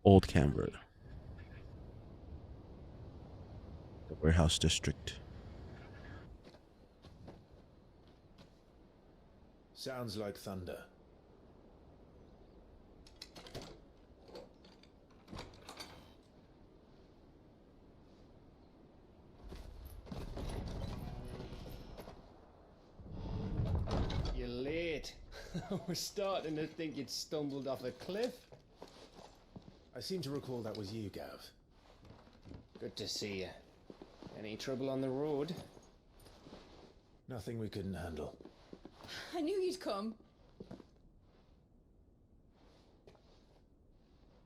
Old Canberra. The warehouse district. Sounds like thunder. You're late. I was starting to think you'd stumbled off a cliff. I seem to recall that was you, Gav. Good to see you. Any trouble on the road? Nothing we couldn't handle. I knew you'd come.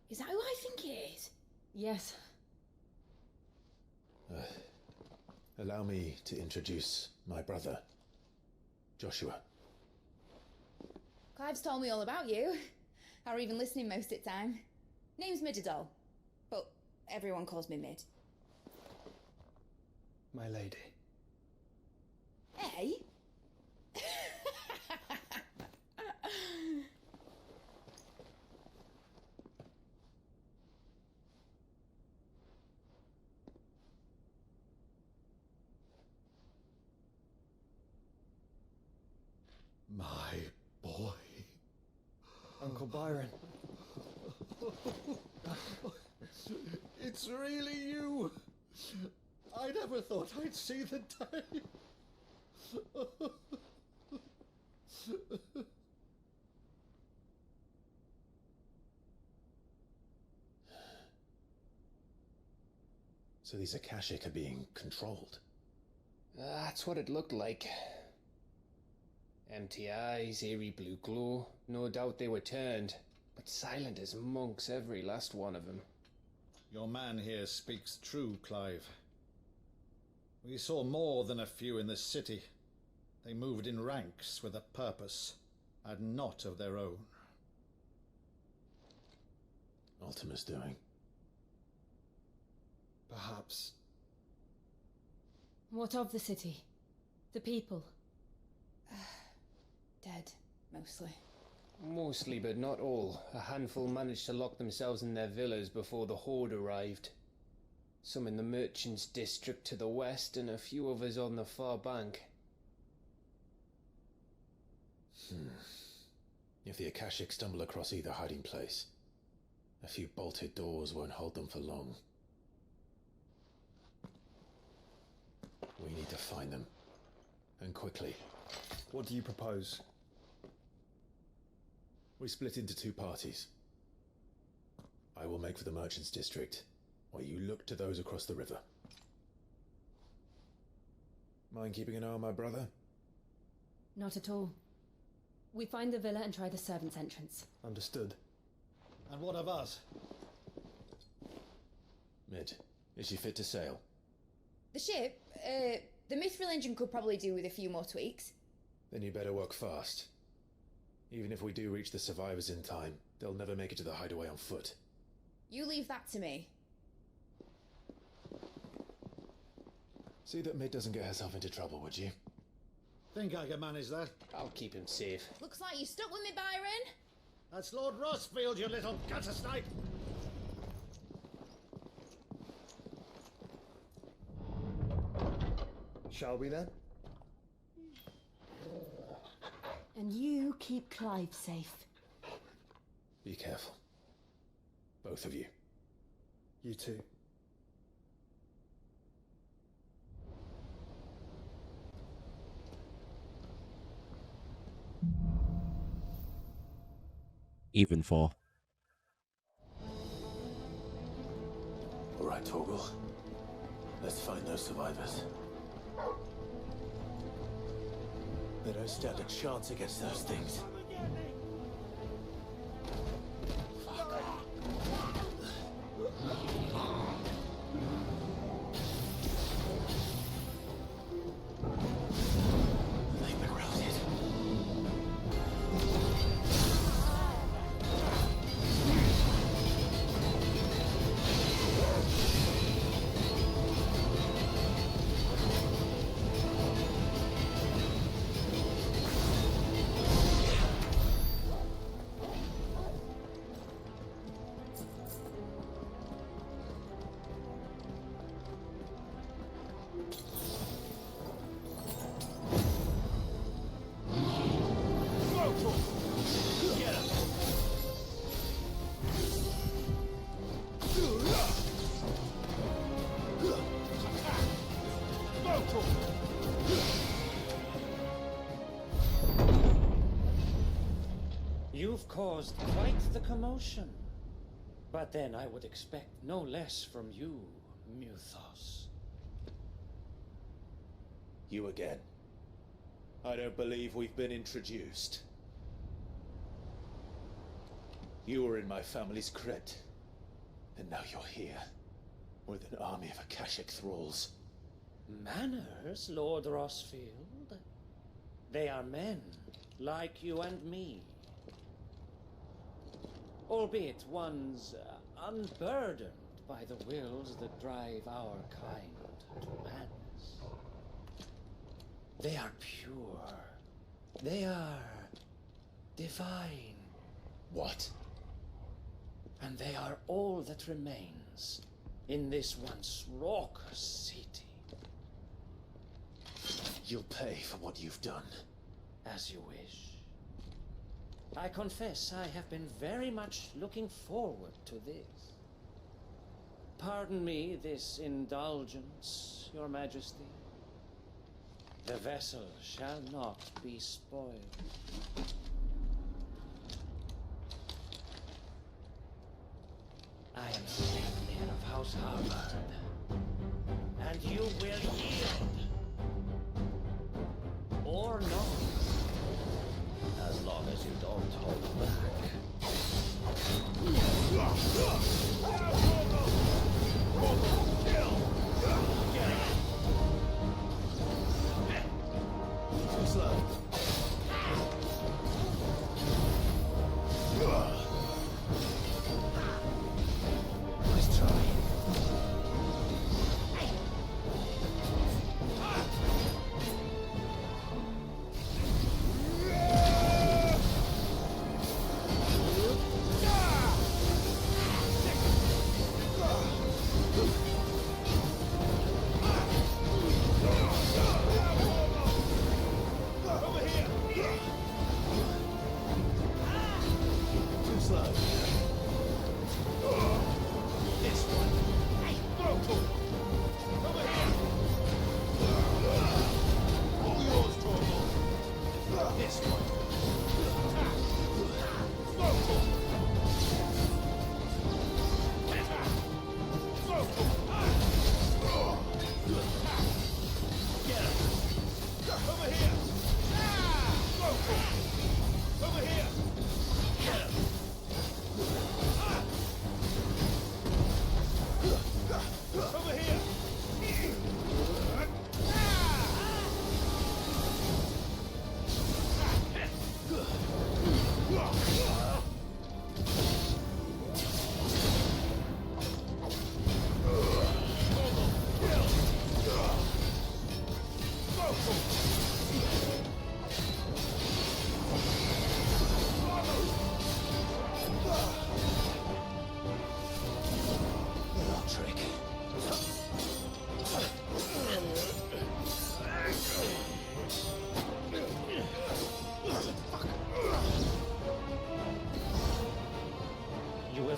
Is that who I think it is? Yes. Allow me to introduce my brother, Joshua. Clive's told me all about you. Or even listening most of the time. Name's Midadol, but everyone calls me Mid. My lady. Hey? My boy. Uncle Byron. It's really you. I never thought I'd see the day. So these Akashic are being controlled. That's what it looked like. Empty eyes, eerie blue glow. No doubt they were turned, but silent as monks, every last one of them. Your man here speaks true, Clive. We saw more than a few in this city. They moved in ranks with a purpose, and not of their own. Ultima's doing. Perhaps. What of the city? The people? Dead, mostly. Mostly, but not all. A handful managed to lock themselves in their villas before the horde arrived. Some in the merchants' district to the west, and a few others on the far bank. If the Akashic stumble across either hiding place, a few bolted doors won't hold them for long. We need to find them. And quickly. What do you propose? We split into two parties. I will make for the merchants' district, while you look to those across the river. Mind keeping an eye on my brother? Not at all. We find the villa and try the servants' entrance. Understood. And what of us? Mid, is she fit to sail? The ship, the Mithril engine could probably do with a few more tweaks. Then you better work fast. Even if we do reach the survivors in time, they'll never make it to the hideaway on foot. You leave that to me. See that Mid doesn't get herself into trouble, would you? Think I can manage that? I'll keep him safe. Looks like you stuck with me, Byron. That's Lord Rossfield, you little gutter snipe! Shall we then? And you keep Clive safe. Be careful. Both of you. You too. Evenfall. All right, Torgal. Let's find those survivors. They don't stand a chance against those things. They've been routed. caused quite the commotion. But then I would expect no less from you, Muthos. You again. I don't believe we've been introduced. You were in my family's crypt, and now you're here, with an army of Akashic thralls. Manners, Lord Rossfield? They are men, like you and me. Albeit ones unburdened by the wills that drive our kind to madness. They are pure. They are divine. What? And they are all that remains in this once raucous city. You'll pay for what you've done. As you wish. I confess I have been very much looking forward to this. Pardon me this indulgence, Your Majesty. The vessel shall not be spoiled. I am Sleipnir of House Harvard, and you will yield. Or not. As long as you don't hold back. Too slow. Nice try.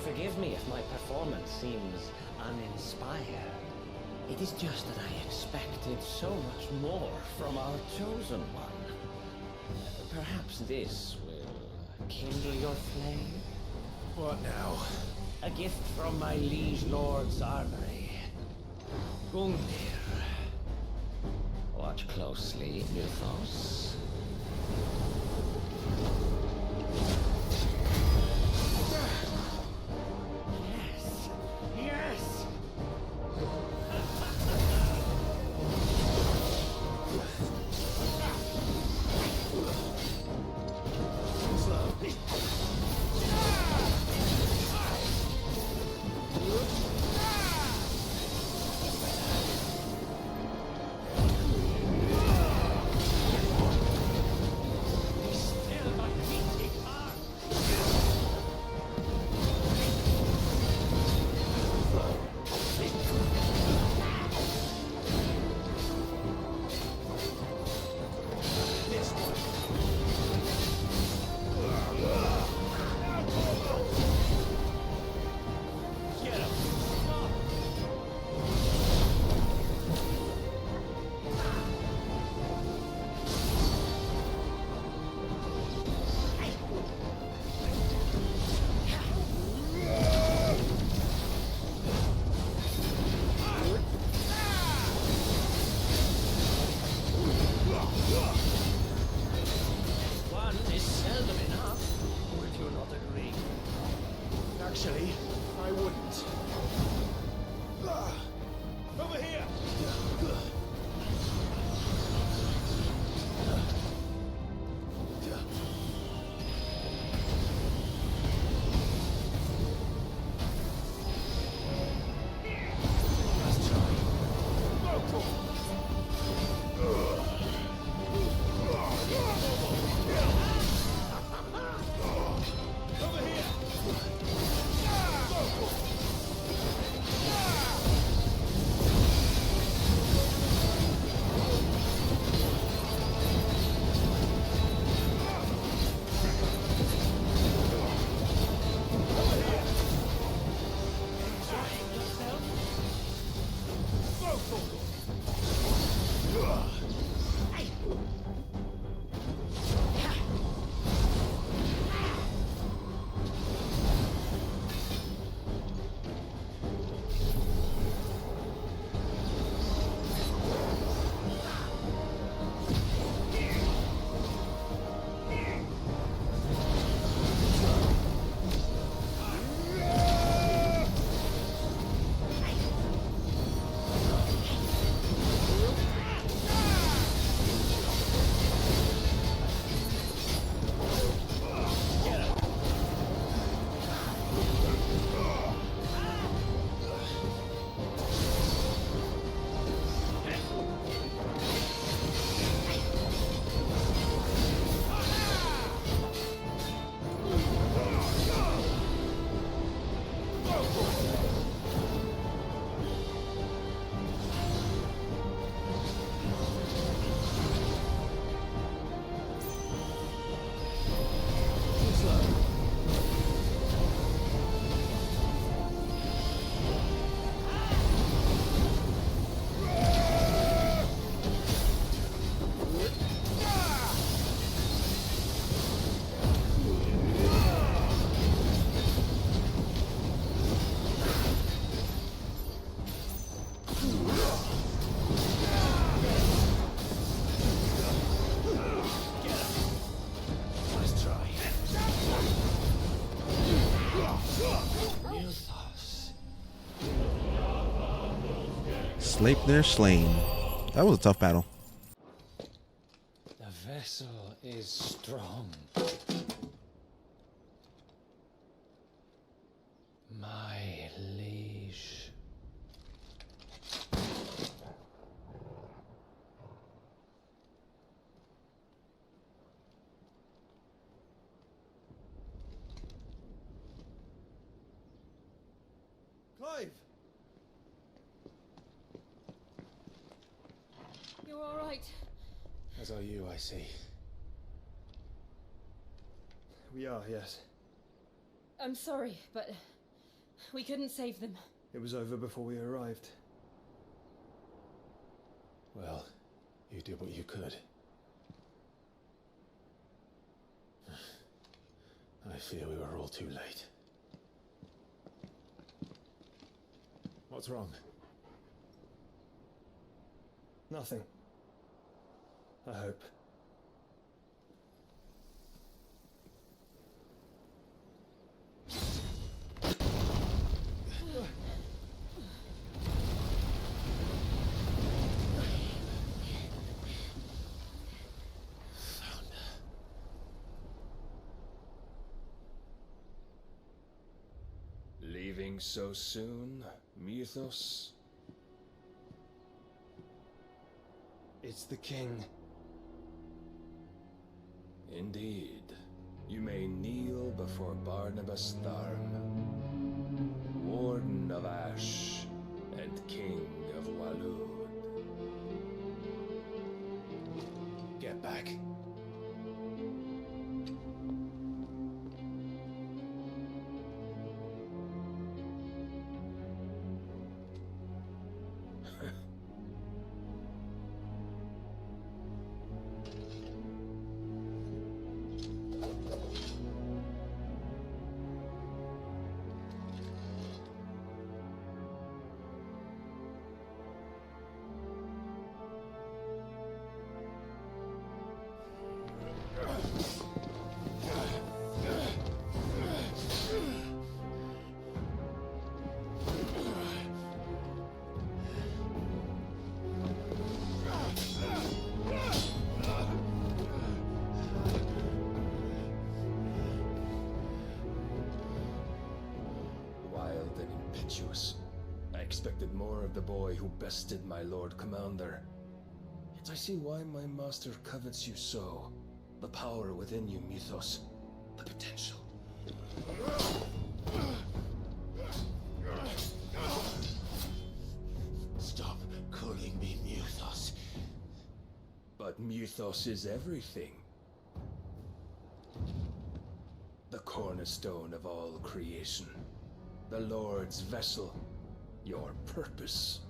Forgive me if my performance seems uninspired. It is just that I expected so much more from our chosen one. Perhaps this will kindle your flame? What now? A gift from my liege lord's armory. Gungnir. Watch closely, Muthos. Sleipnir slain. That was a tough battle. The vessel is strong. My liege. Clive! You're all right. As are you, I see. We are, yes. I'm sorry, but we couldn't save them. It was over before we arrived. Well, you did what you could. I fear we were all too late. What's wrong? Nothing. I hope. Leaving so soon, Mythos? It's the king. Indeed. You may kneel before Barnabas Tharm, Warden of Ash and King of Walud. Get back. I expected more of the boy who bested my Lord Commander. Yet I see why my master covets you so. The power within you, Mythos. The potential. Stop calling me Mythos. But Mythos is everything. The cornerstone of all creation. The Lord's vessel. Your purpose.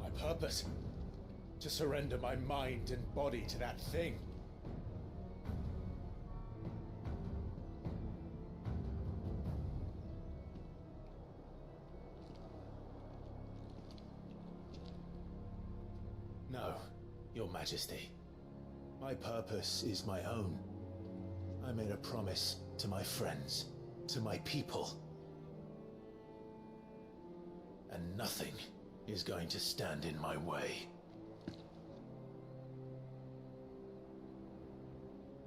My purpose? To surrender my mind and body to that thing. No, Your Majesty. My purpose is my own. I made a promise to my friends, to my people. And nothing is going to stand in my way.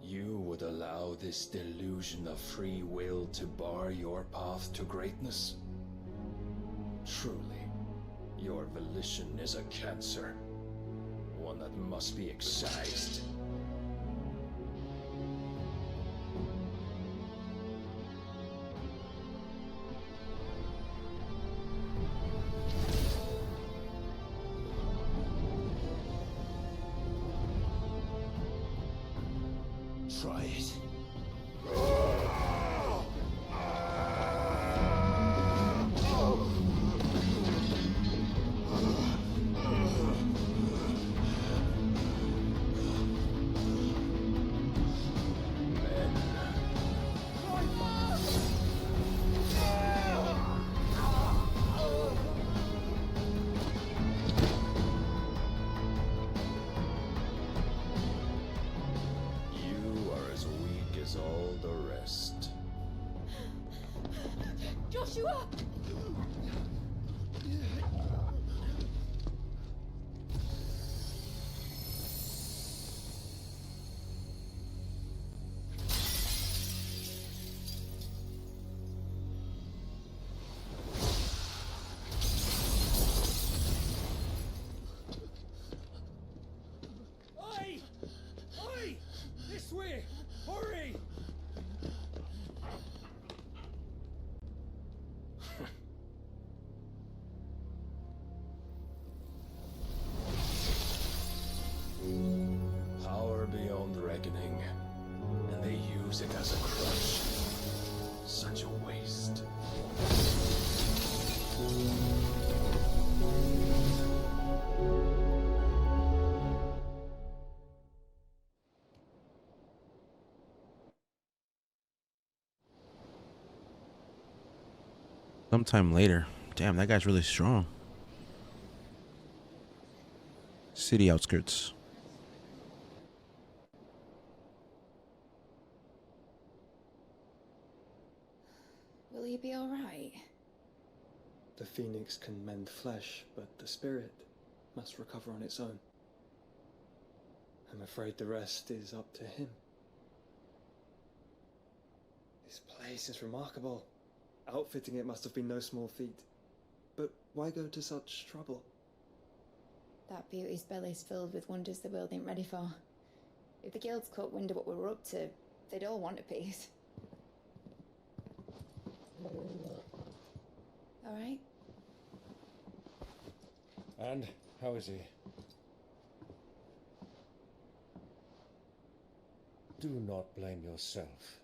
You would allow this delusion of free will to bar your path to greatness? Truly, your volition is a cancer. One that must be excised. Try it. Joshua! Oi! Oi! This way! Hurry! Power beyond reckoning, and they use it as a crutch. Such a waste. Sometime later. Damn, that guy's really strong. City outskirts. Will he be alright? The phoenix can mend flesh, but the spirit must recover on its own. I'm afraid the rest is up to him. This place is remarkable. Outfitting it must have been no small feat. But why go to such trouble? That beauty's belly's filled with wonders the world ain't ready for. If the guilds caught wind of what we were up to, they'd all want a piece. Alright? And how is he? Do not blame yourself.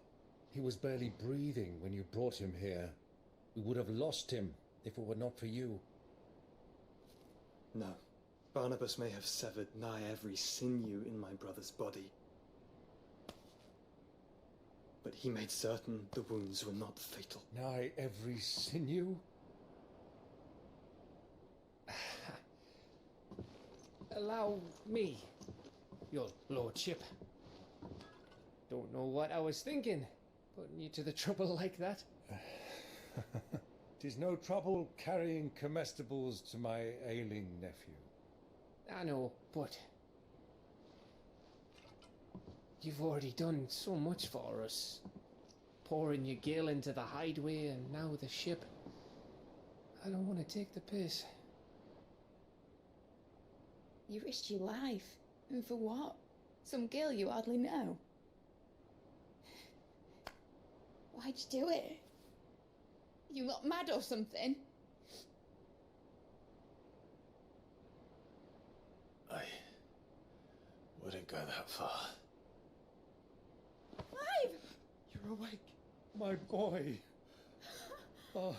He was barely breathing when you brought him here. We would have lost him if it were not for you. No. Barnabas may have severed nigh every sinew in my brother's body. But he made certain the wounds were not fatal. Nigh every sinew? Allow me, your lordship. Don't know what I was thinking, putting you to the trouble like that. 'Tis no trouble carrying comestibles to my ailing nephew. I know, but you've already done so much for us. Pouring your gale into the hideaway and now the ship. I don't want to take the piss. You risked your life. And for what? Some girl you hardly know. Why'd you do it? You not mad or something? I wouldn't go that far. Clive! You're awake, my boy. Oh.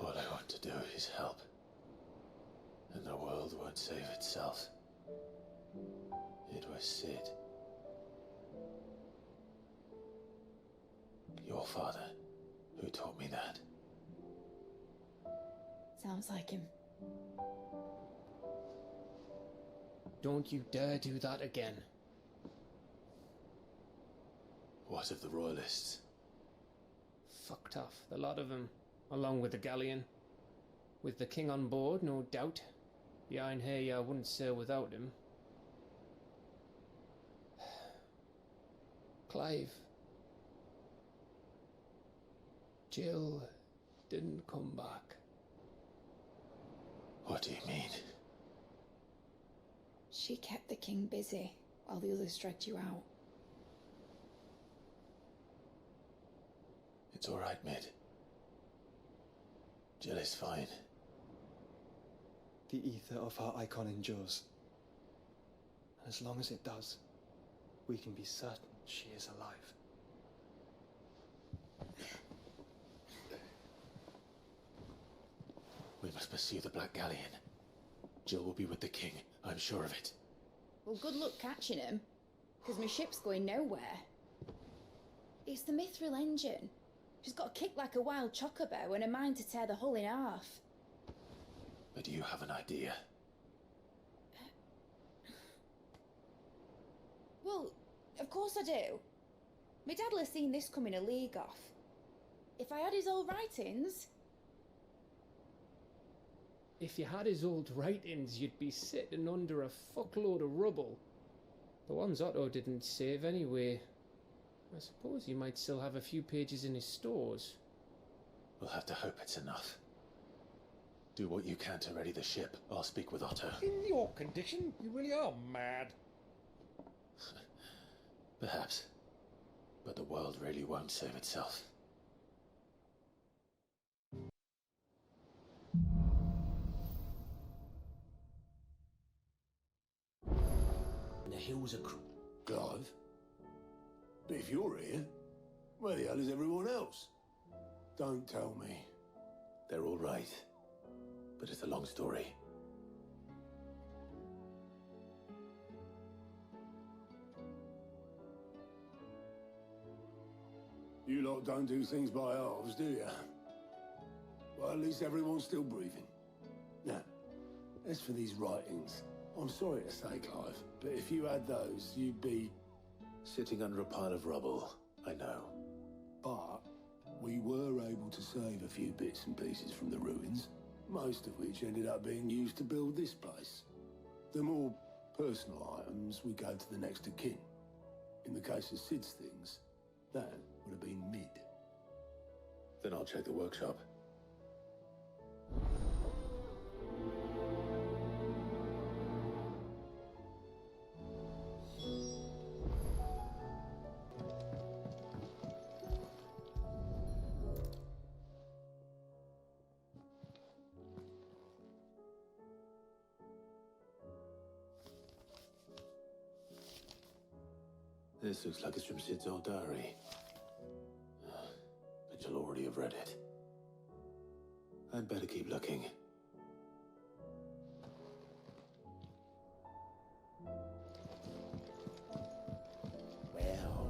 All I want to do is help. And the world won't save itself. It was Sid. Your father, who taught me that. Sounds like him. Don't you dare do that again. What of the royalists? Fucked off, the lot of them, along with the galleon. With the king on board, no doubt. Behind here, I wouldn't sail without him. Clive. Jill didn't come back. What do you mean? She kept the king busy while the others dragged you out. It's all right, Mid. Jill is fine. The ether of her icon endures. And as long as it does, we can be certain she is alive. We must pursue the Black Galleon. Jill will be with the king, I'm sure of it. Well, good luck catching him, because my ship's going nowhere. It's the Mithril engine. She's got a kick like a wild chocobo and a mind to tear the hull in half. But do you have an idea? Well, of course I do. My dad'll have seen this coming a league off. If I had his old writings... If you had his old writings, you'd be sitting under a fuckload of rubble. The ones Otto didn't save anyway. I suppose you might still have a few pages in his stores. We'll have to hope it's enough. Do what you can to ready the ship. I'll speak with Otto. In your condition, you really are mad. Perhaps. But the world really won't save itself. The hills are Clive? But if you're here, where the hell is everyone else? Don't tell me. They're all right. But it's a long story. You lot don't do things by halves, do you? Well, at least everyone's still breathing. Now, as for these writings, I'm sorry to say, Clive, but if you had those, you'd be... Sitting under a pile of rubble, I know. But we were able to save a few bits and pieces from the ruins, most of which ended up being used to build this place. The more personal items would go to the next of kin. In the case of Sid's things, that would have been mid. Then I'll check the workshop. This looks like it's from Sid's old diary. But you'll already have read it. I'd better keep looking. well.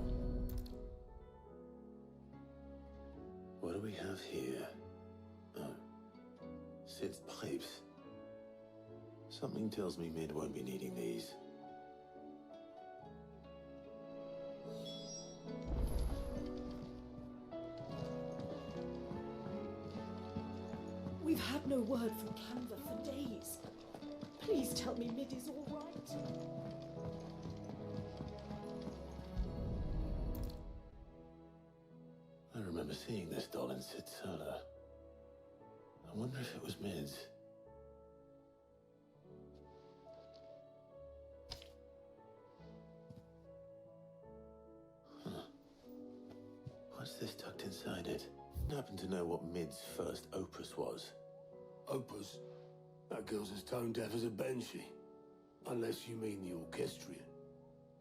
What do we have here? Oh. Sid's pipes. Something tells me Mid won't be needing these. We've had no word from Canva for days. Please tell me Mid is all right. I remember seeing this doll in Sid's cellar. I wonder if it was Mid's. Huh. What's this tucked inside it? I happen to know what Mid's first opus was. Opus? That girl's as tone deaf as a banshee. Unless you mean the orchestrion.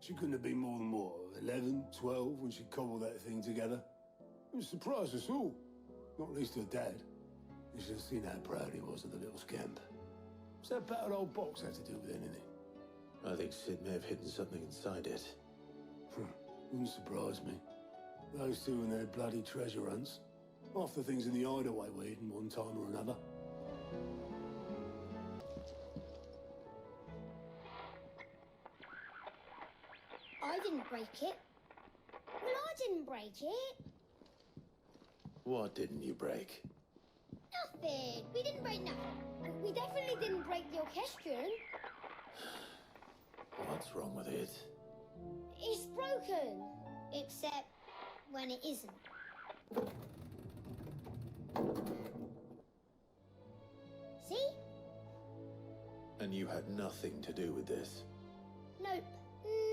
She couldn't have been more than, what, 11, 12 when she cobbled that thing together? It surprised us all. Not least her dad. You should have seen how proud he was of the little scamp. What's that battered old box have to do with anything? I think Sid may have hidden something inside it. Wouldn't surprise me. Those two and their bloody treasure hunts. Half the things in the hideaway were hidden one time or another. I didn't break it. Well, I didn't break it. What didn't you break? Nothing. We didn't break nothing. We definitely didn't break the orchestrion. What's wrong with it? It's broken. Except when it isn't. See? And you had nothing to do with this? Nope.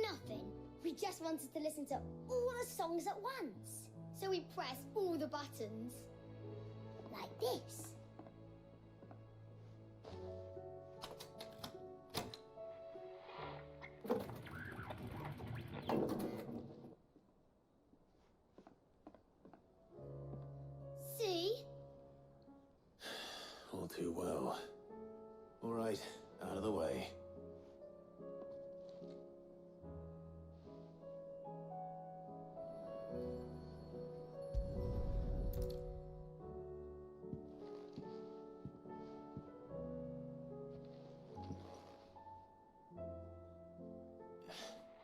Nothing. We just wanted to listen to all the songs at once. So we pressed all the buttons. Like this. See? All too well. All right, out of the way.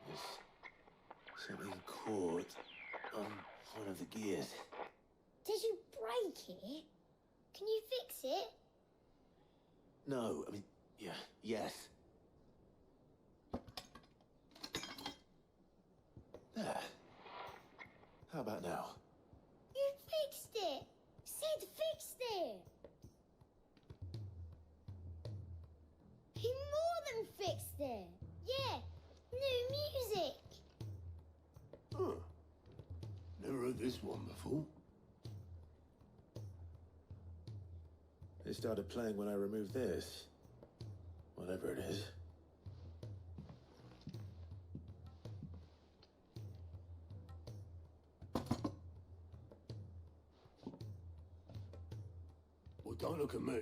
There's something caught on one of the gears. Did you break it? Can you fix it? No, I mean, yeah, yes. There. How about now? You fixed it! Sid fixed it! He more than fixed it! Yeah, new music! Huh. Never heard this one before. It started playing when I removed this. Whatever it is. Well, don't look at me.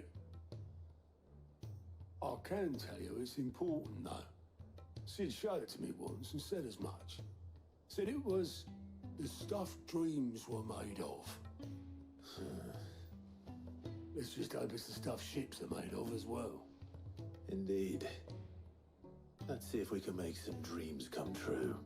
I can tell you it's important, though. Sid showed it to me once and said as much. Said it was the stuff dreams were made of. Let's just hope it's the stuff ships are made of as well. Indeed. Let's see if we can make some dreams come true.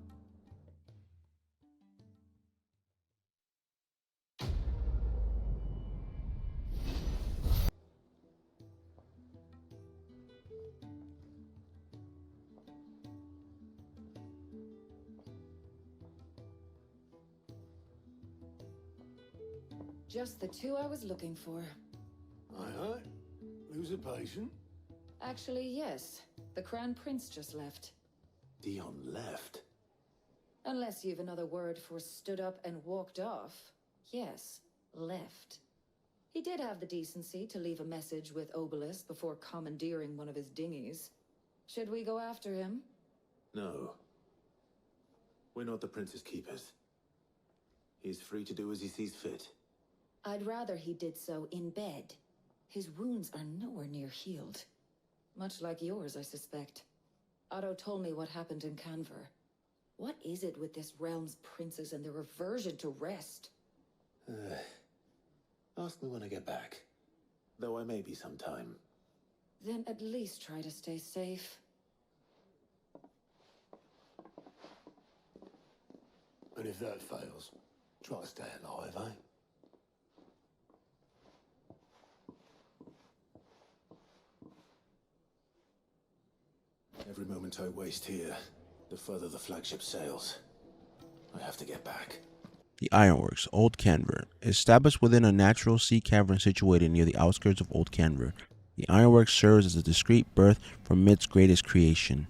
Just the two I was looking for. Aye. Lose a patient? Actually, yes. The Crown Prince just left. Dion left? Unless you've another word for stood up and walked off. Yes, left. He did have the decency to leave a message with Obelisk before commandeering one of his dinghies. Should we go after him? No. We're not the Prince's keepers. He's free to do as he sees fit. I'd rather he did so in bed. His wounds are nowhere near healed. Much like yours, I suspect. Otto told me what happened in Canver. What is it with this realm's princes and their aversion to rest? Ask me when I get back. Though I may be sometime. Then at least try to stay safe. And if that fails, try to stay alive, eh? Every moment I waste here, the further the flagship sails. I have to get back. The Ironworks, Old Canver. Established within a natural sea cavern situated near the outskirts of Old Canver, the Ironworks serves as a discreet birth for Mid's greatest creation.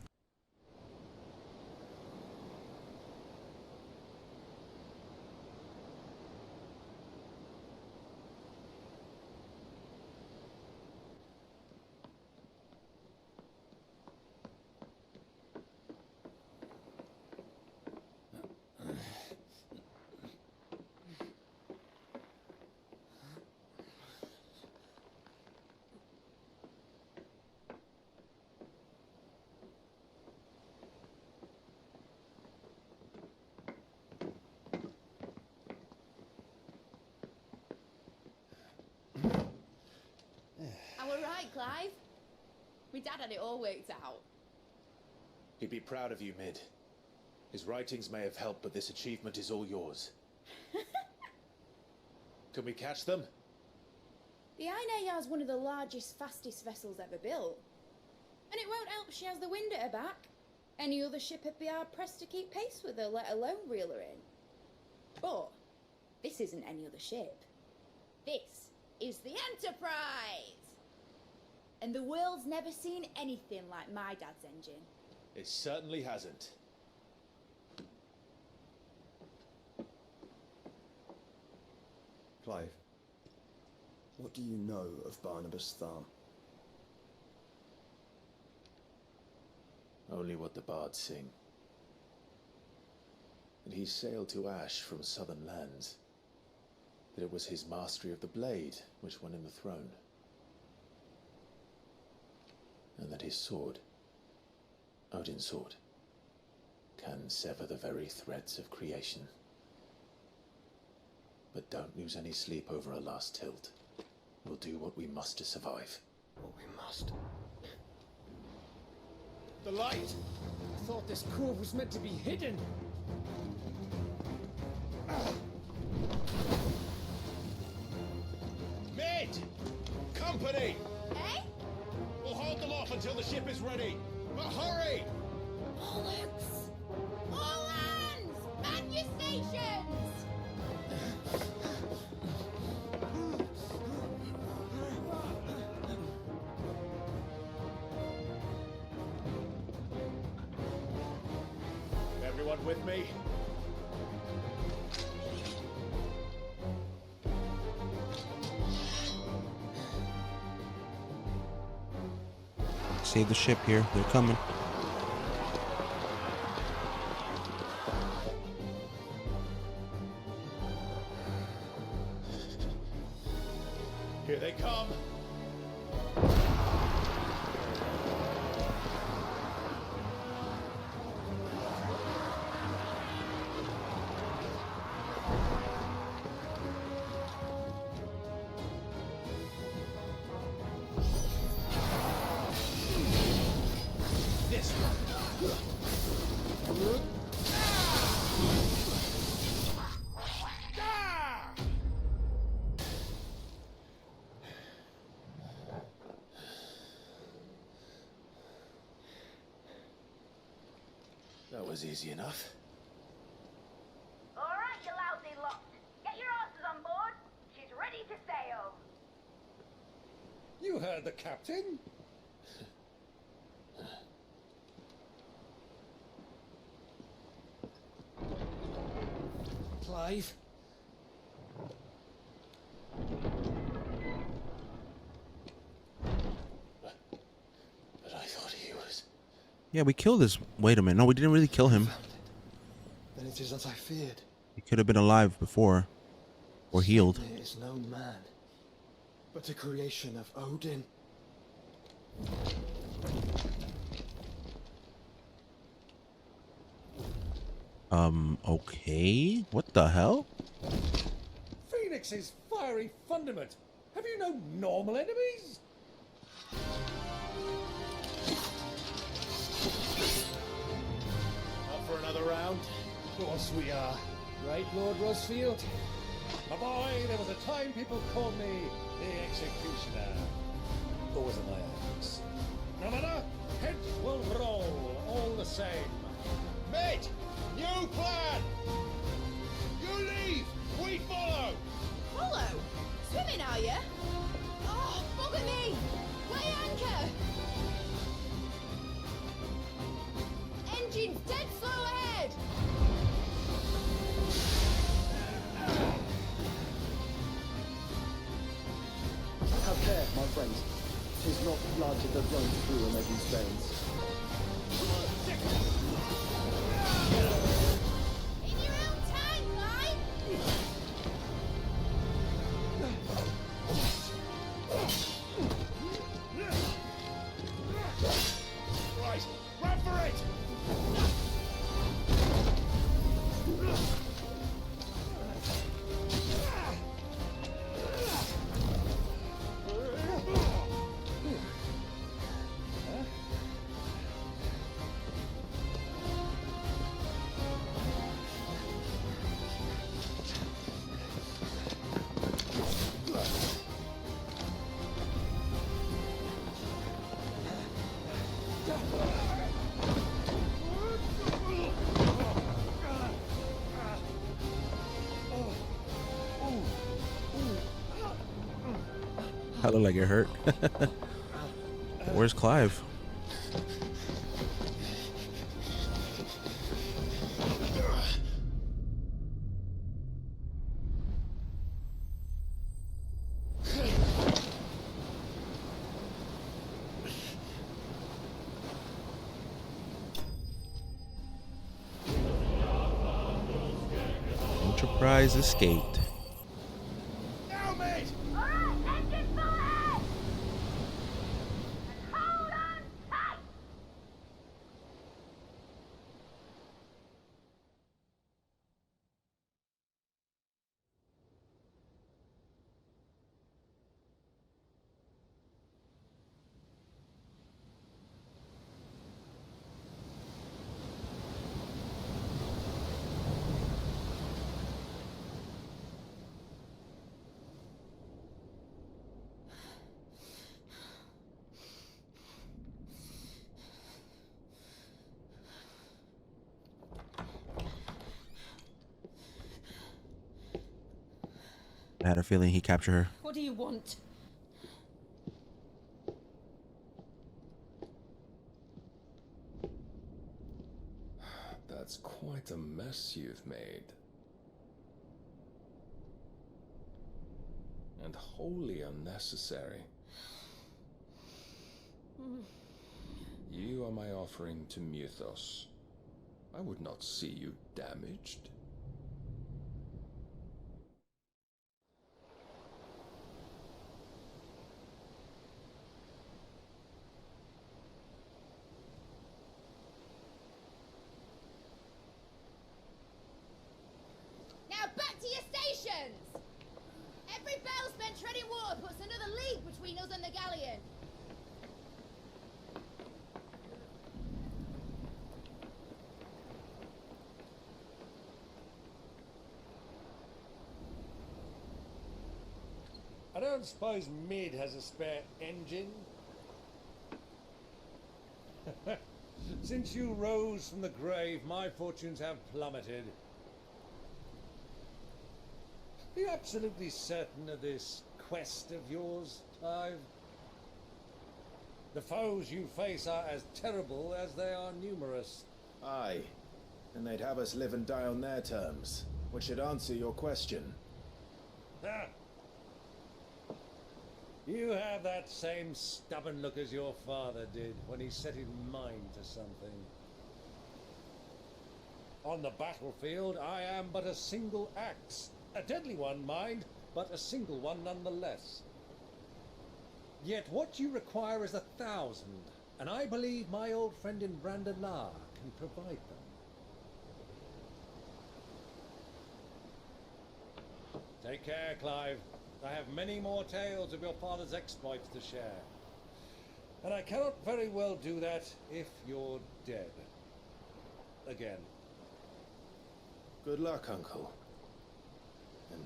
Clive. My dad had it all worked out. He'd be proud of you, Mid. His writings may have helped, but this achievement is all yours. Can we catch them? The Aina is one of the largest, fastest vessels ever built. And it won't help she has the wind at her back. Any other ship would be hard-pressed to keep pace with her, let alone reel her in. But this isn't any other ship. This is the Enterprise! And the world's never seen anything like my dad's engine. It certainly hasn't. Clive, what do you know of Barnabas Tharm? Only what the bards sing. That he sailed to Ash from southern lands. That it was his mastery of the blade which won him the throne. And that his sword, Odin's sword, can sever the very threads of creation. But don't lose any sleep over a last tilt. We'll do what we must to survive. What we must. The light! I thought this cove was meant to be hidden. Mid! Company! Eh? until the ship is ready. But hurry! Bollocks! All hands! Man your stations! Everyone with me? Save the ship here. They're coming. Here they come. This one. That was easy enough. All right, you lousy lot. Get your asses on board. She's ready to sail. You heard the captain. Clive? But I thought he was... Yeah, we killed this. Wait a minute. No, we didn't really kill him. Then it is as I feared. He could have been alive before. Or healed. Sleipnir is no man, but a creation of Odin. Okay. What the hell? Phoenix's fiery fundament. Have you no normal enemies? Up for another round? Of course we are. Right, Lord Rosfield? My boy, there was a time people called me the Executioner. Always in my eyes. No matter, heads will roll all the same. Mate! New plan! You leave! We follow! Follow? Swimming, are you? Oh, bugger me! Weigh anchor! Engine's dead slow ahead! Have care, my friends. 'Tis not larger that runs through Omegan's veins. In your own time, Clive! Right, run for it! I look like it hurt. Where's Clive? Enterprise escaped. Now, mate! All right, engine full ahead. And hold on tight. I had a feeling he'd capture her. What do you want? That's quite a mess you've made. And wholly unnecessary. You are my offering to Mythos. I would not see you damaged. Now back to your stations! Every bell spent treading water puts another league between us and the galleon. I don't suppose Mid has a spare engine? Since you rose from the grave, my fortunes have plummeted. Are you absolutely certain of this quest of yours, Clive? The foes you face are as terrible as they are numerous. Aye, and they'd have us live and die on their terms, which should answer your question. Ah. You have that same stubborn look as your father did when he set his mind to something. On the battlefield, I am but a single axe. A deadly one, mind, but a single one nonetheless. Yet what you require is 1,000, and I believe my old friend in Brandalar can provide them. Take care, Clive. I have many more tales of your father's exploits to share. And I cannot very well do that if you're dead. Again. Good luck, Uncle. And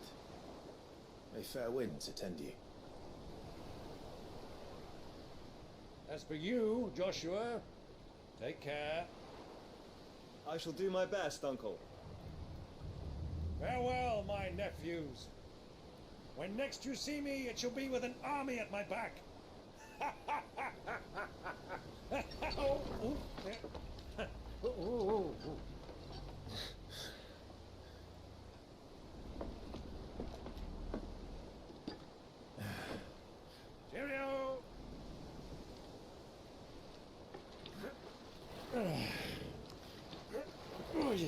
may fair winds attend you. As for you, Joshua, take care. I shall do my best, Uncle. Farewell, my nephews. When next you see me, it shall be with an army at my back. Oh, oh, yeah. Oh, oh, oh. Cheerio! Oh, yeah.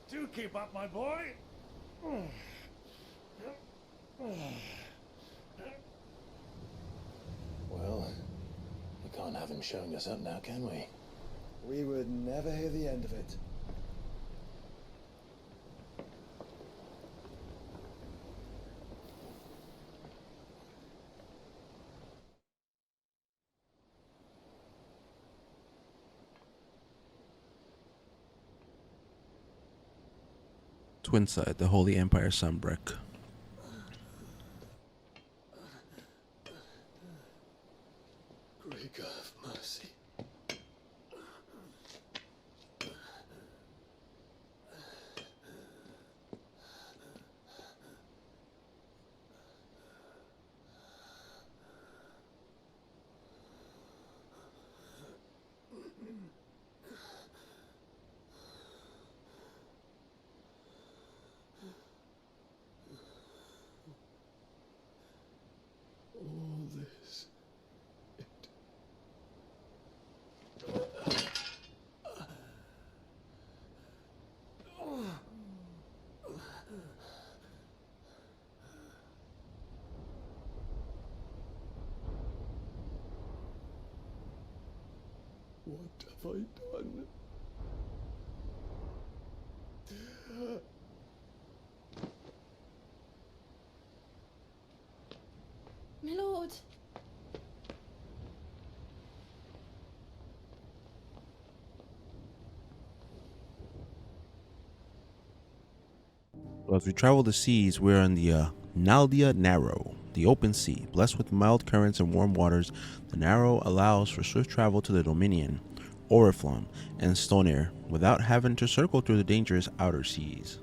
Do keep up, my boy. Well, we can't have him showing us up now, can we? We would never hear the end of it. Twinside, the Holy Empire Sunbreak. Great God of mercy. All this. What have I done? My lord. So as we travel the seas, we're on the Naldia Narrow, the open sea. Blessed with mild currents and warm waters, the Narrow allows for swift travel to the Dominion, Oriflamme, and Sleipnir without having to circle through the dangerous outer seas.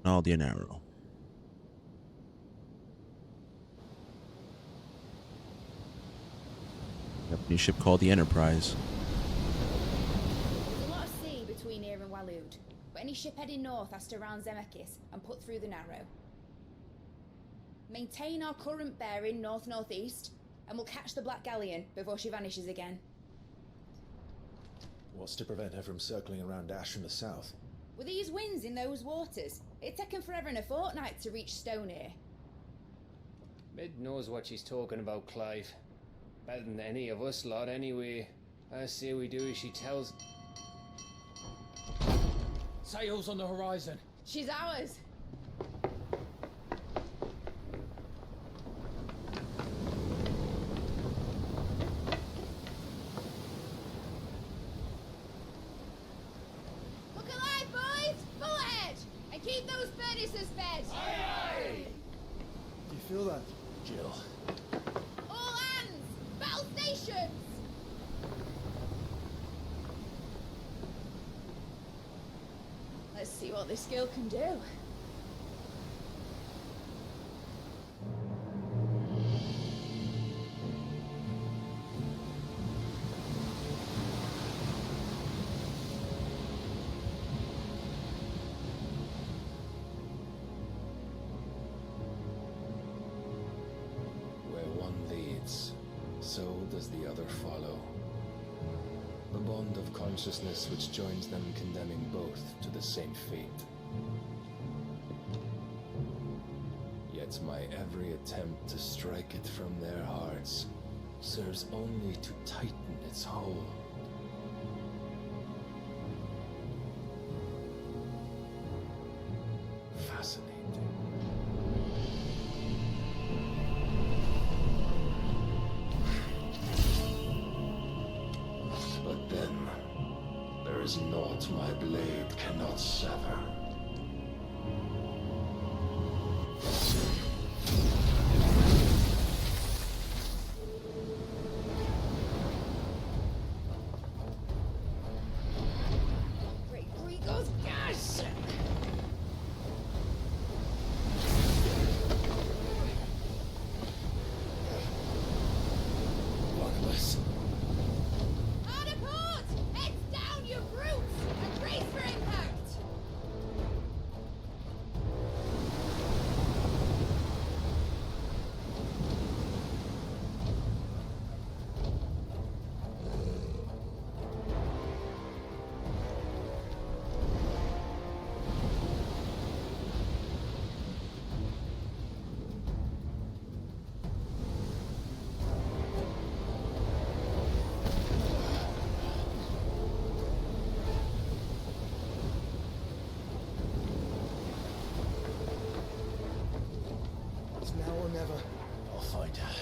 All the Narrow. We have a new ship called the Enterprise. There's a lot of sea between here and Waloed, but any ship heading north has to round Zemeckis and put through the Narrow. Maintain our current bearing north-northeast, and we'll catch the Black Galleon before she vanishes again. What's to prevent her from circling around Ash from the south? With these winds in those waters, it'd taken forever and a fortnight to reach Sleipnir. Mid knows what she's talking about, Clive. Better than any of us lot, anyway. I say we do as she tells. Sails on the horizon. She's ours. Look alive, boys! Full ahead! And keep those furnaces fed! Aye! Do you feel that? Jill. All hands! Battle stations! Let's see what this girl can do. Where one leads, so does the other follow. The bond of consciousness which joins them condemning both to the same fate. Yet my every attempt to strike it from their hearts serves only to tighten its hold. Fascinating. But then, there is naught my blade cannot sever. Great Gregor's gas! Barnabas. Hard a port! Heads down, you brutes! And brace for impact! It's now or never. I'll find her.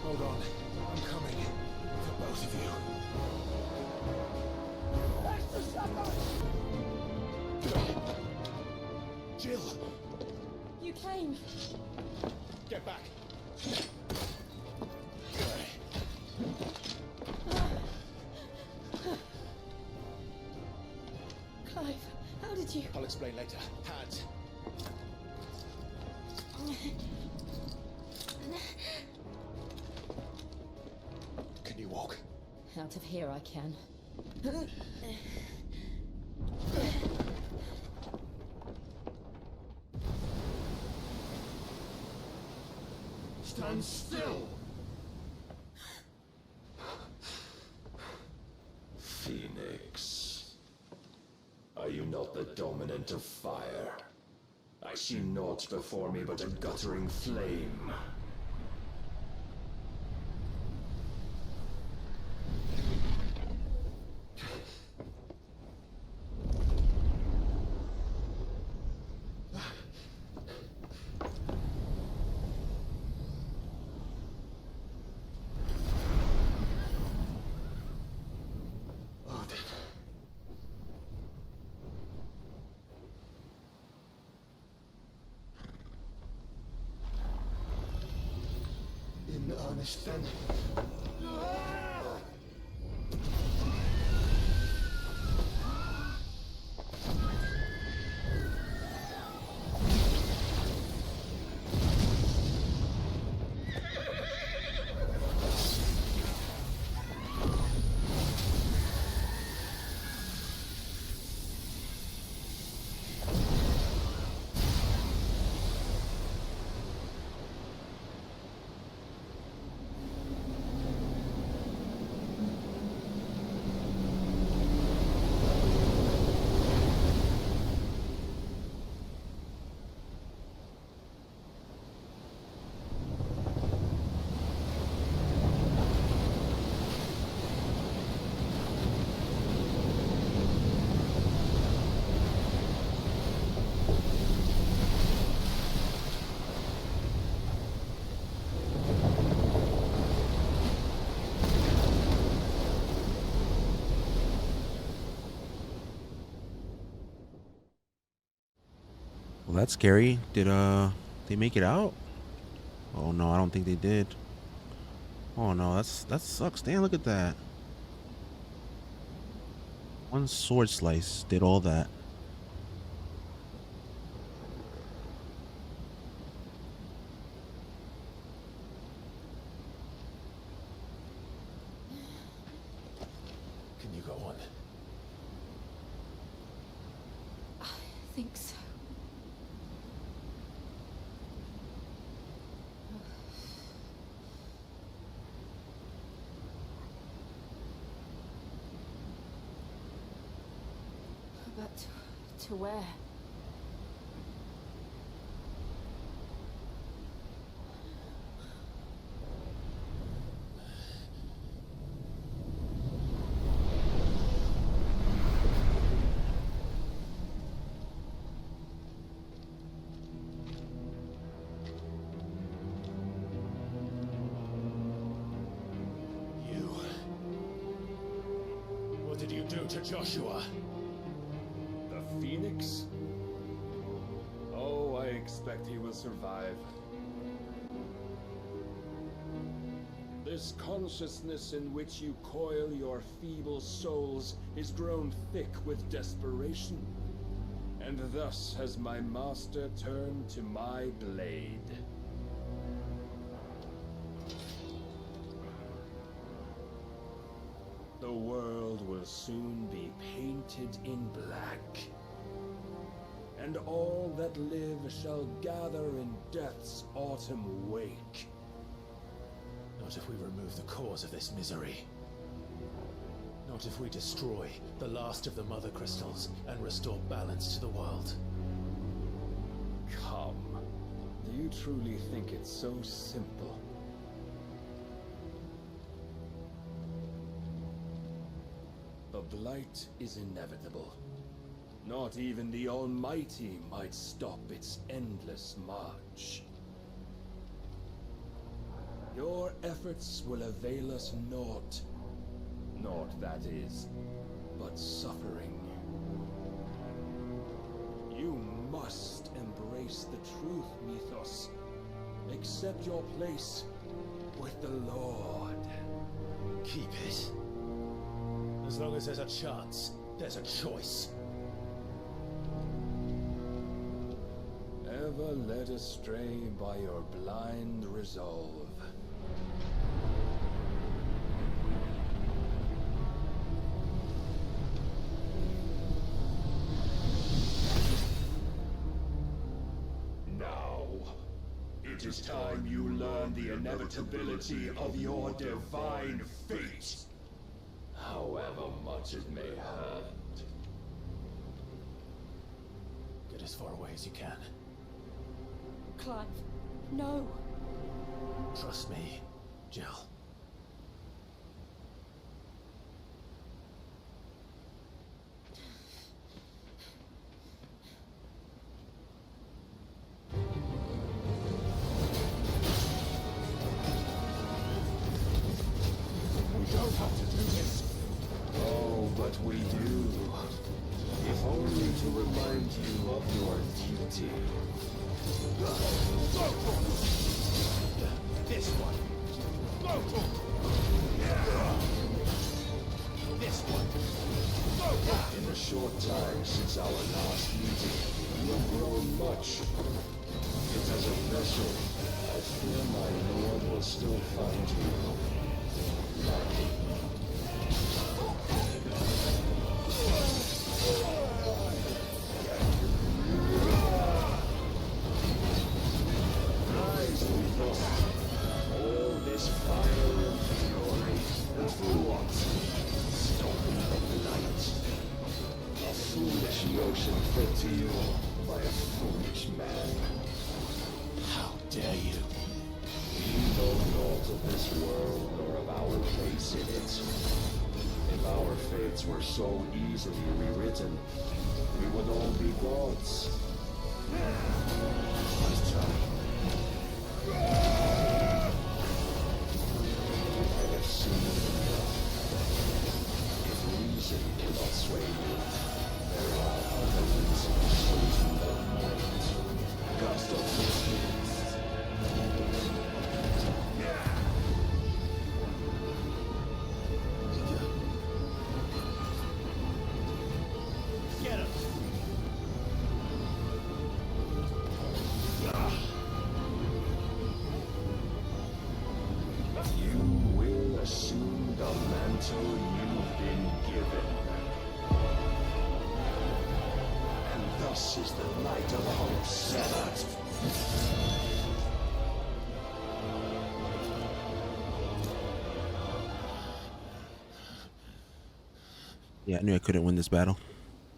Hold on. I'm coming. For both of you. Jill! You came. Get back! Clive, how did you... I'll explain later. Hands. Can you walk? Out of here I can. Stand still! Phoenix. Are you not the dominant of fire? I see naught before me but a guttering flame. In earnest, then. Well, that's scary. Did they make it out? Oh no, I don't think they did. Oh no, that sucks. Damn, look at that. One sword slice did all that. Can you go on? I think so. But to where? You... What did you do to Joshua? The Phoenix? Oh, I expect he will survive. This consciousness in which you coil your feeble souls is grown thick with desperation, and thus has my master turned to my blade. The world will soon be painted in black, and all that live shall gather in death's autumn wake. Not if we remove the cause of this misery. Not if we destroy the last of the Mother Crystals and restore balance to the world. Come. Do you truly think it's so simple? The blight is inevitable. Not even the Almighty might stop its endless march. Your efforts will avail us naught. Naught, that is, but suffering. You must embrace the truth, Mythos. Accept your place with the Lord. Keep it. As long as there's a chance, there's a choice. Ever led astray by your blind resolve. Now, it is time you learn the inevitability of your divine fate. However much it may hurt. Get as far away as you can. Clive, no. Trust me, Jill. We don't have to do this. Oh, but we do. If only to remind you of your duty. This one. This one. In the short time since our last meeting, you have grown much. Yet as a vessel, I fear my lord will still find you lacking. Rise, Mythos. All this fire and fury, and for what? Stolen from the light. A foolish notion put to you by a foolish man. How dare you? We know naught of this world, nor of our place in it. If our fates were so easily rewritten, we would all be gods. Let's try. I have seen enough. If reason cannot sway you, there are other reasons chosen that might. Gust of distance. Get him! You will assume the mantle you've been given. And thus is the light of hope severed. Yeah, I knew I couldn't win this battle.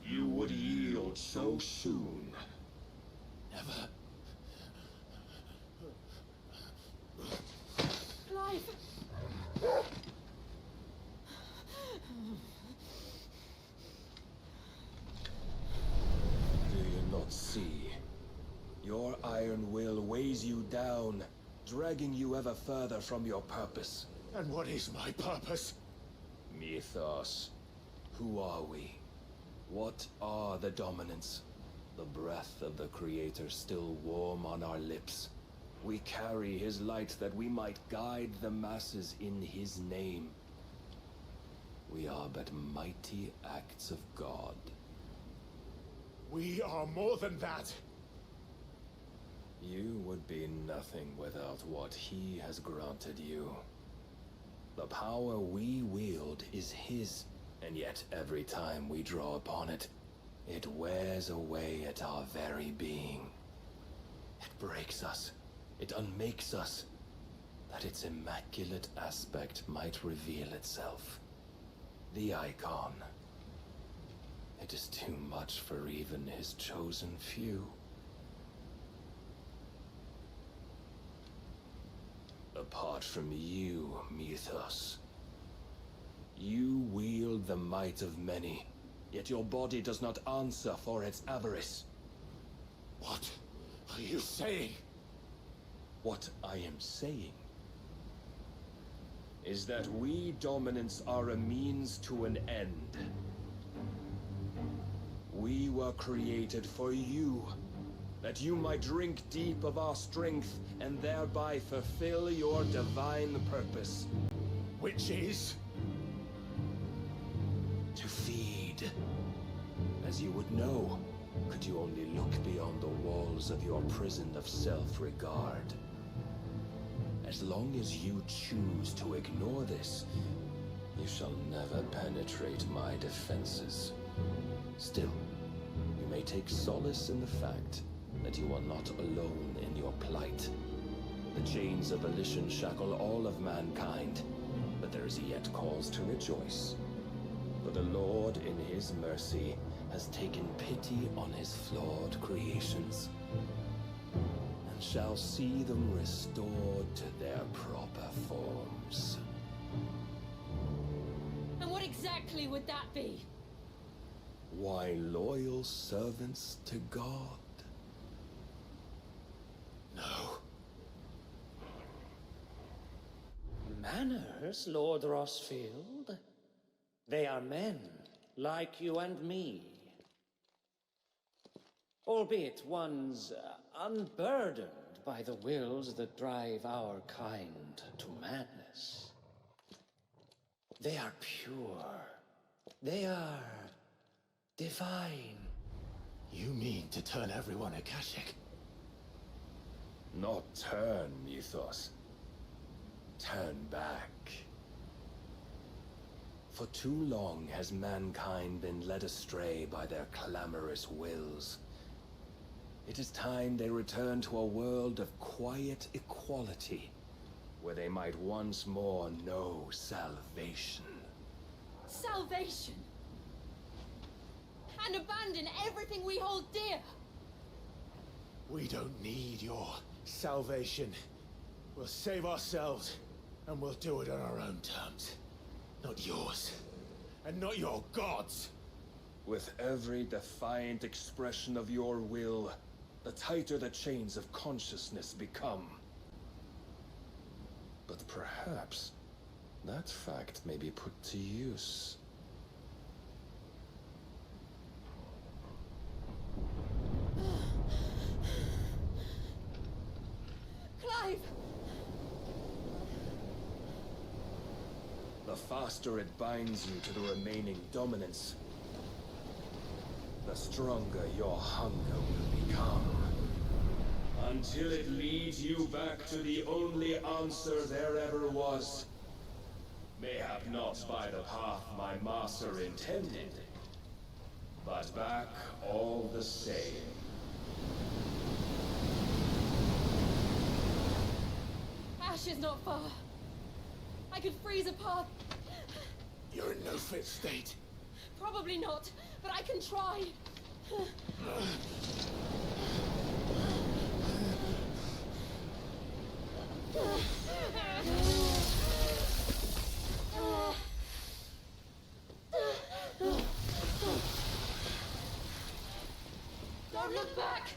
You would yield so soon. Never. Clive! Do you not see? Your iron will weighs you down, dragging you ever further from your purpose. And what is my purpose? Mythos. Who are we? What are the dominants? The breath of the Creator still warm on our lips. We carry his light that we might guide the masses in his name. We are but mighty acts of God. We are more than that. You would be nothing without what he has granted you. The power we wield is his, and yet every time we draw upon it, it wears away at our very being. It breaks us, it unmakes us, that its immaculate aspect might reveal itself. The icon. It is too much for even his chosen few. Apart from you, Mythos, you wield the might of many, yet your body does not answer for its avarice. What are you saying? What I am saying is that we dominants are a means to an end. We were created for you, that you might drink deep of our strength and thereby fulfill your divine purpose. Which is? To feed. As you would know, could you only look beyond the walls of your prison of self-regard. As long as you choose to ignore this, you shall never penetrate my defenses. Still, you may take solace in the fact that you are not alone in your plight. The chains of volition shackle all of mankind, but there is yet cause to rejoice. For the Lord, in his mercy, has taken pity on his flawed creations, and shall see them restored to their proper forms. And what exactly would that be? Why, loyal servants to God. No. Manners, Lord Rossfield? They are men, like you and me. Albeit ones unburdened by the wills that drive our kind to madness. They are pure. They are divine. You mean to turn everyone Akashic? Not turn, Mythos. Turn back. For too long has mankind been led astray by their clamorous wills. It is time they return to a world of quiet equality, where they might once more know salvation. Salvation? And abandon everything we hold dear? We don't need your salvation. We'll save ourselves, and we'll do it on our own terms. Not yours. And not your gods. With every defiant expression of your will, the tighter the chains of consciousness become. But perhaps that fact may be put to use. Clive! The faster it binds you to the remaining dominance, the stronger your hunger will become. Until it leads you back to the only answer there ever was. Mayhap not by the path my master intended, but back all the same. Ash is not far. I could freeze a path. You're in no fit state. Probably not, but I can try. Don't look back!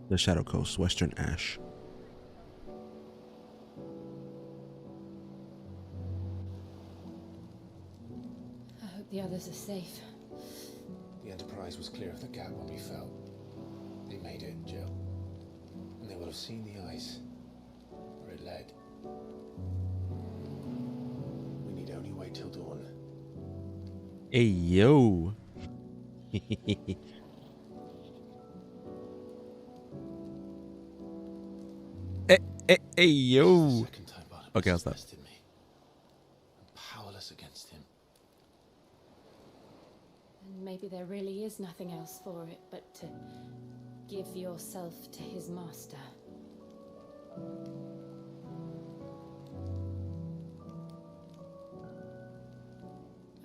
The Shadow Coast, Western Ash. I hope the others are safe. The Enterprise was clear of the gap when we fell. They made it, Jill. And they will have seen the ice, where it led. We need only wait till dawn. Hey, yo. Hey, yo. Okay, I'll stop. I'm powerless against him. And maybe there really is nothing else for it but to give yourself to his master.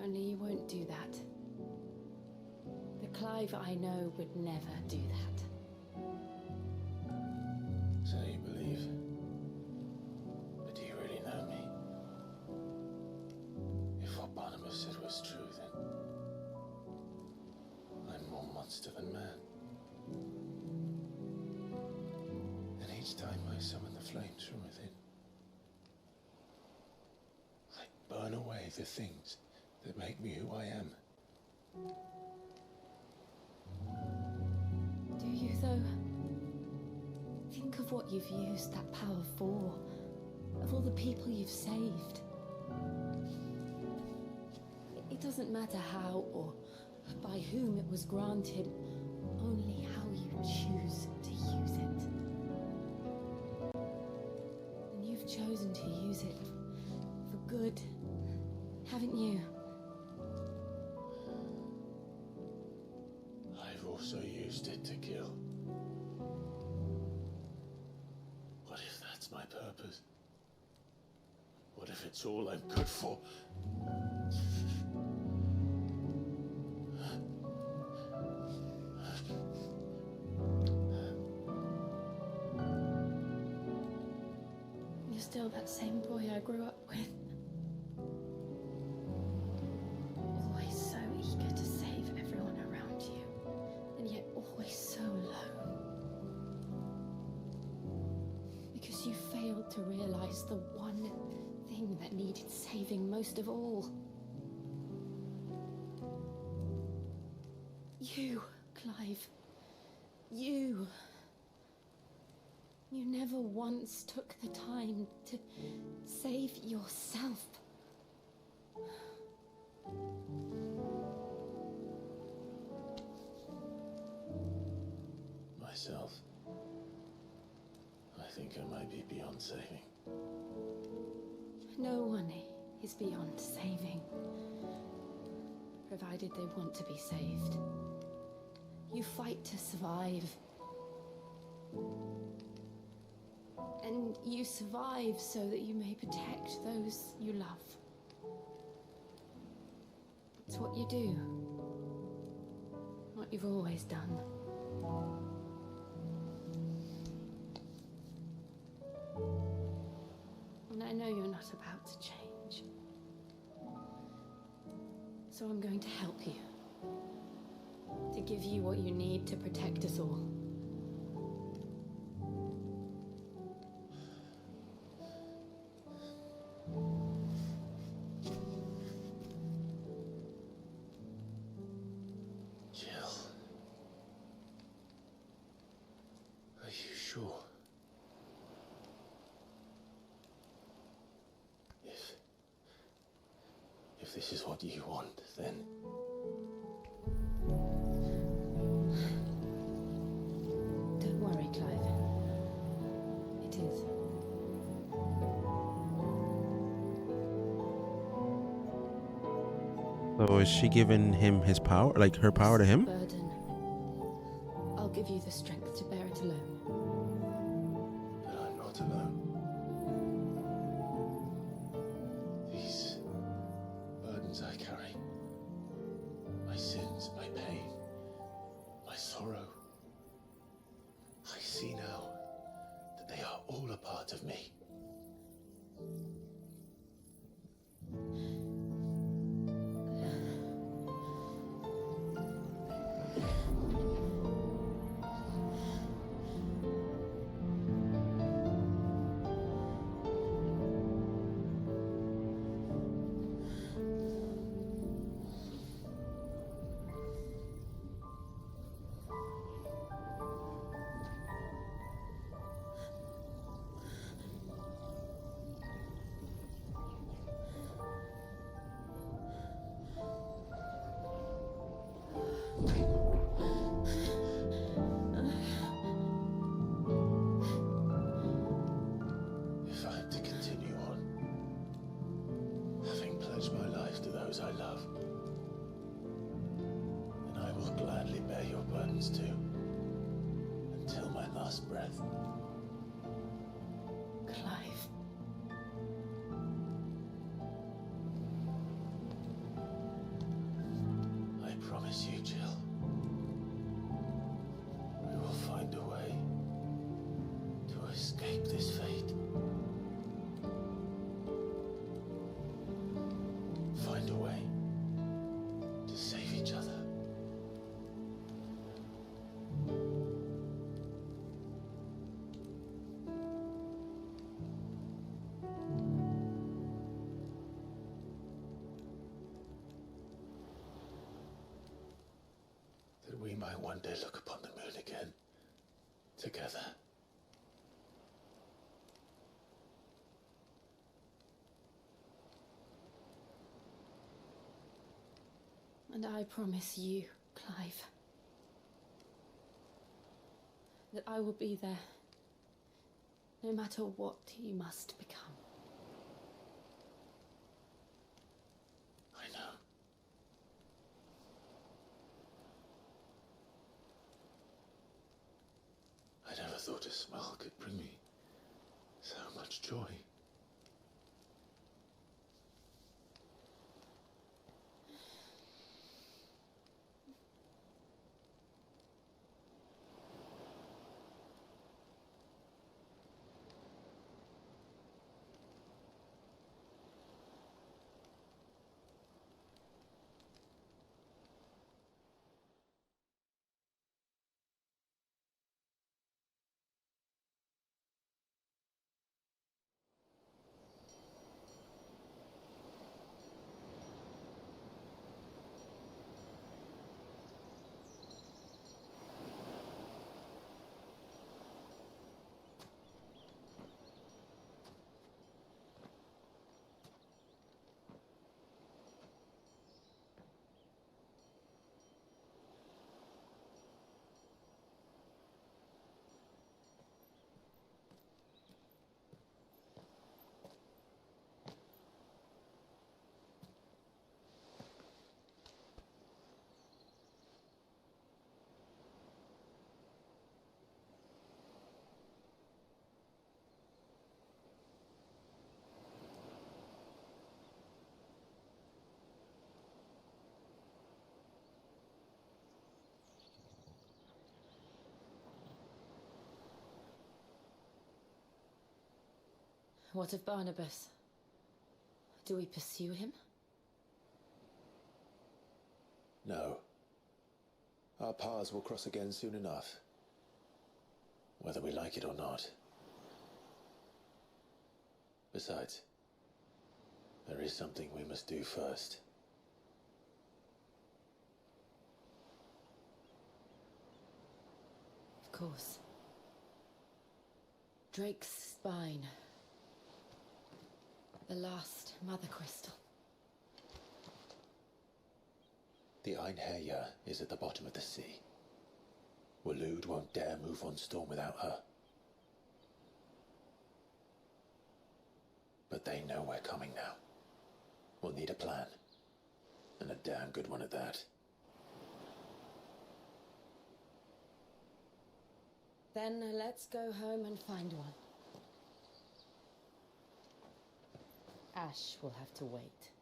Only you won't do that. The Clive I know would never do that. So you believe? But do you really know me? If what Barnabas said was true, then I'm more monster than man. And he Each time I summon the flames from within, I burn away the things that make me who I am. Do you, though? Think of what you've used that power for, of all the people you've saved. It doesn't matter how or by whom it was granted, only how you choose to use it. And you've chosen to use it for good, haven't you? I've also used it to kill. What if that's my purpose? What if it's all I'm good for? You're still that same boy I grew up with. Always so eager to save everyone around you, and yet always so lone. Because you failed to realize the one thing that needed saving most of all. You, Clive. You. You never once took the time to save yourself. Myself. I think I might be beyond saving. No one is beyond saving, provided they want to be saved. You fight to survive. And you survive so that you may protect those you love. It's what you do. What you've always done. And I know you're not about to change. So I'm going to help you. To give you what you need to protect us all. If this is what you want, then... Don't worry, Clive. It is. So is she giving him his power, like her power to him? Burden. I'll give you the strength to bear it alone. But I'm not alone. These burdens I carry, my sins, my pain, my sorrow, I see now that they are all a part of me. If I'm to continue on, having pledged my life to those I love, then I will gladly bear your burdens too, until my last breath. Clive. I promise you, Jill, we will find a way to escape this fate. Find a way to save each other. we might one day look upon the moon again, together. And I promise you, Clive, that I will be there, no matter what you must become. I know. I never thought a smile could bring me so much joy. What of Barnabas? Do we pursue him? No. Our paths will cross again soon enough. Whether we like it or not. Besides, there is something we must do first. Of course. Drake's spine. The last Mother Crystal. The Einherjar is at the bottom of the sea. Waloed won't dare move on Storm without her. But they know we're coming now. We'll need a plan. And a damn good one at that. Then let's go home and find one. Ash will have to wait.